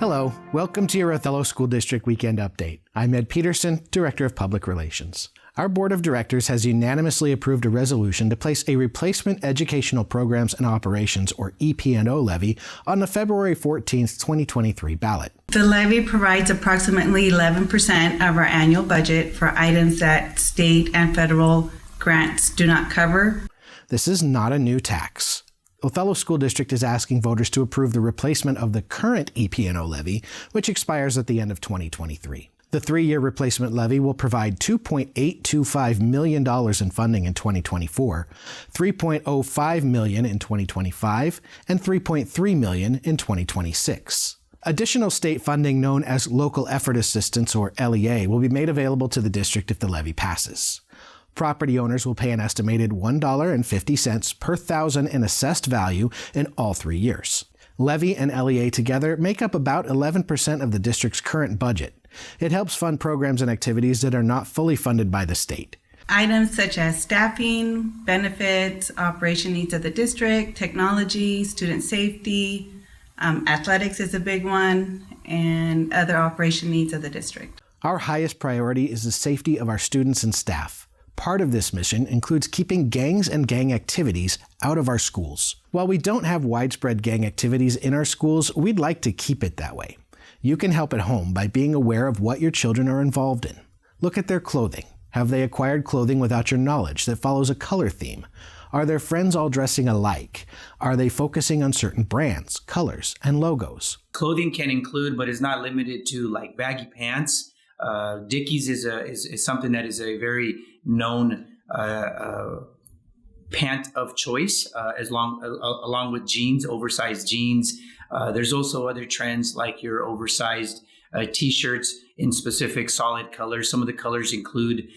Hello, welcome to your Othello School District Weekend Update. I'm Ed Peterson, Director of Public Relations. Our Board of Directors has unanimously approved a resolution to place a Replacement Educational Programs and Operations, or EP&O levy, on the February 14, 2023 ballot. The levy provides approximately 11% of our annual budget for items that state and federal grants do not cover. This is not a new tax. Othello School District is asking voters to approve the replacement of the current EP&O levy, which expires at the end of 2023. The 3-year replacement levy will provide $2.825 million in funding in 2024, $3.05 million in 2025, and $3.3 million in 2026. Additional state funding known as Local Effort Assistance, or LEA, will be made available to the district if the levy passes. Property owners will pay an estimated $1.50 per thousand in assessed value in all 3 years. Levy and LEA together make up about 11% of the district's current budget. It helps fund programs and activities that are not fully funded by the state. Items such as staffing, benefits, operation needs of the district, technology, student safety, athletics is a big one, and other operation needs of the district. Our highest priority is the safety of our students and staff. Part of this mission includes keeping gangs and gang activities out of our schools. While we don't have widespread gang activities in our schools, we'd like to keep it that way. You can help at home by being aware of what your children are involved in. Look at their clothing. Have they acquired clothing without your knowledge that follows a color theme? Are their friends all dressing alike? Are they focusing on certain brands, colors, and logos? Clothing can include, but is not limited to, like baggy pants. Dickies is something that is a very known pant of choice, along with jeans, oversized jeans. There's also other trends like your oversized t-shirts in specific solid colors. Some of the colors include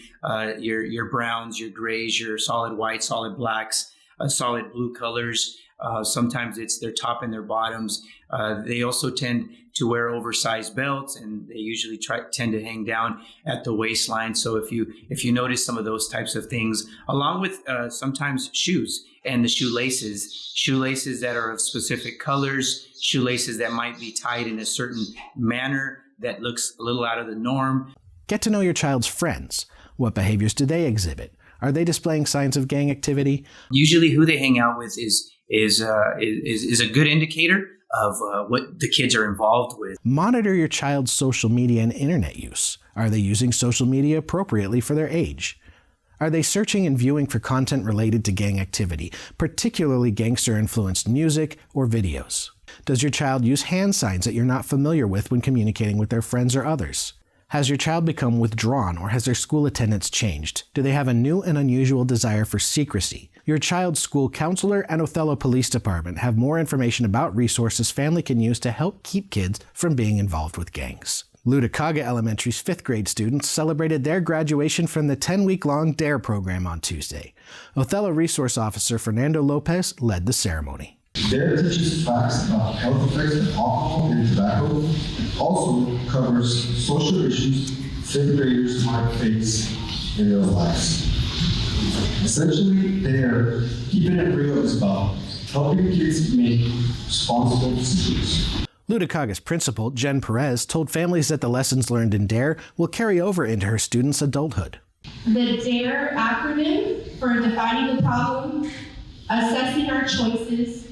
your browns, your grays, your solid white, solid blacks, solid blue colors. Sometimes it's their top and their bottoms. They also tend to wear oversized belts, and they usually tend to hang down at the waistline. So if you notice some of those types of things, along with sometimes shoes and the shoelaces that are of specific colors, shoelaces that might be tied in a certain manner that looks a little out of the norm. Get to know your child's friends. What behaviors do they exhibit? Are they displaying signs of gang activity? Usually who they hang out with is a good indicator of what the kids are involved with. Monitor your child's social media and internet use. Are they using social media appropriately for their age? Are they searching and viewing for content related to gang activity, particularly gangster-influenced music or videos? Does your child use hand signs that you're not familiar with when communicating with their friends or others? Has your child become withdrawn, or has their school attendance changed? Do they have a new and unusual desire for secrecy? Your child's school counselor and Othello Police Department have more information about resources family can use to help keep kids from being involved with gangs. Lutakaga Elementary's 5th grade students celebrated their graduation from the 10-week-long DARE program on Tuesday. Othello Resource Officer Fernando Lopez led the ceremony. DARE teaches facts about health effects of alcohol and tobacco. It also covers social issues 5th graders might face in their lives. Essentially, DARE, keeping it real, is about helping kids make responsible decisions. Lutakaga's principal, Jen Perez, told families that the lessons learned in DARE will carry over into her students' adulthood. The DARE acronym for defining the problem, assessing our choices,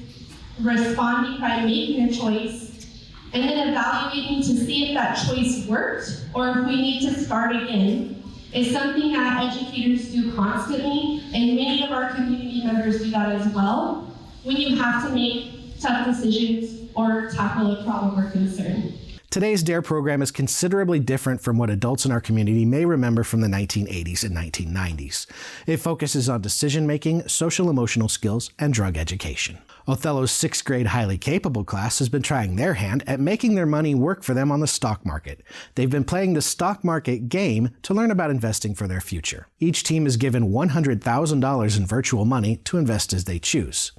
responding by making a choice, and then evaluating to see if that choice worked or if we need to start again, is something that educators do constantly, and many of our community members do that as well when you have to make tough decisions or tackle a problem or concern. Today's DARE program is considerably different from what adults in our community may remember from the 1980s and 1990s. It focuses on decision-making, social-emotional skills, and drug education. Othello's 6th grade highly capable class has been trying their hand at making their money work for them on the stock market. They've been playing the stock market game to learn about investing for their future. Each team is given $100,000 in virtual money to invest as they choose.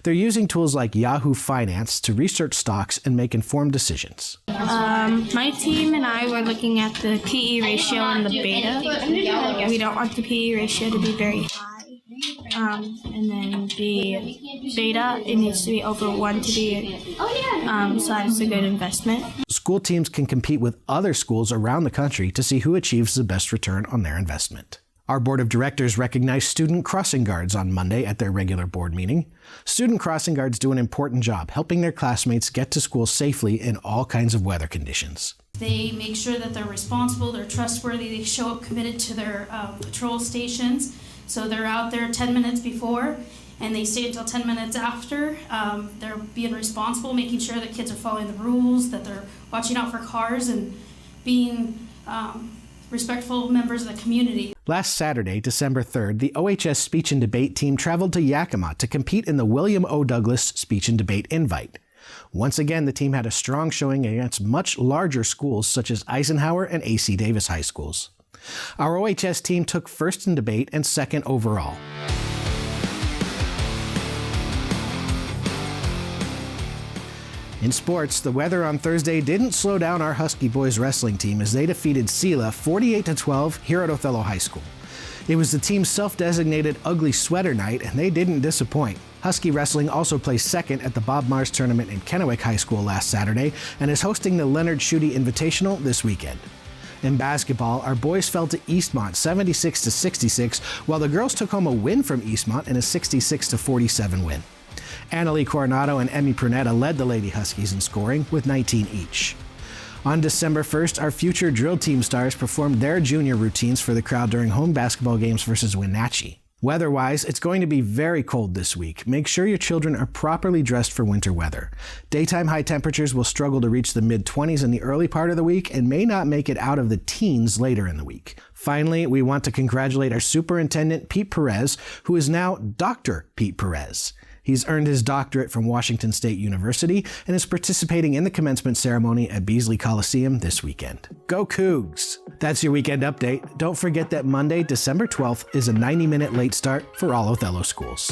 They're using tools like Yahoo Finance to research stocks and make informed decisions. My team and I were looking at the PE ratio and the beta. We don't want the PE ratio to be very high. And then the beta, it needs to be over 1 to be so that's a good investment. school teams can compete with other schools around the country to see who achieves the best return on their investment. Our board of directors recognized student crossing guards on Monday at their regular board meeting. Student crossing guards do an important job helping their classmates get to school safely in all kinds of weather conditions. They make sure that they're responsible, they're trustworthy, they show up committed to their patrol stations. So they're out there 10 minutes before and they stay until 10 minutes after. They're being responsible, making sure that kids are following the rules, that they're watching out for cars and being respectful members of the community. Last Saturday, December 3rd, the OHS Speech and Debate team traveled to Yakima to compete in the William O. Douglas Speech and Debate Invite. Once again, the team had a strong showing against much larger schools such as Eisenhower and A.C. Davis High Schools. Our OHS team took first in debate and second overall. In sports, the weather on Thursday didn't slow down our Husky boys wrestling team as they defeated Sela 48-12 here at Othello High School. It was the team's self-designated ugly sweater night, and they didn't disappoint. Husky Wrestling also placed second at the Bob Mars tournament in Kennewick High School last Saturday and is hosting the Leonard Schutte Invitational this weekend. In basketball, our boys fell to Eastmont 76-66, while the girls took home a win from Eastmont in a 66-47 win. Annalie Coronado and Emmy Prunetta led the Lady Huskies in scoring with 19 each. On December 1st, our future drill team stars performed their junior routines for the crowd during home basketball games versus Wenatchee. Weather-wise, it's going to be very cold this week. Make sure your children are properly dressed for winter weather. Daytime high temperatures will struggle to reach the mid-20s in the early part of the week and may not make it out of the teens later in the week. Finally, we want to congratulate our superintendent, Pete Perez, who is now Dr. Pete Perez. He's earned his doctorate from Washington State University and is participating in the commencement ceremony at Beasley Coliseum this weekend. Go Cougs! That's your weekend update. Don't forget that Monday, December 12th is a 90-minute late start for all Othello schools.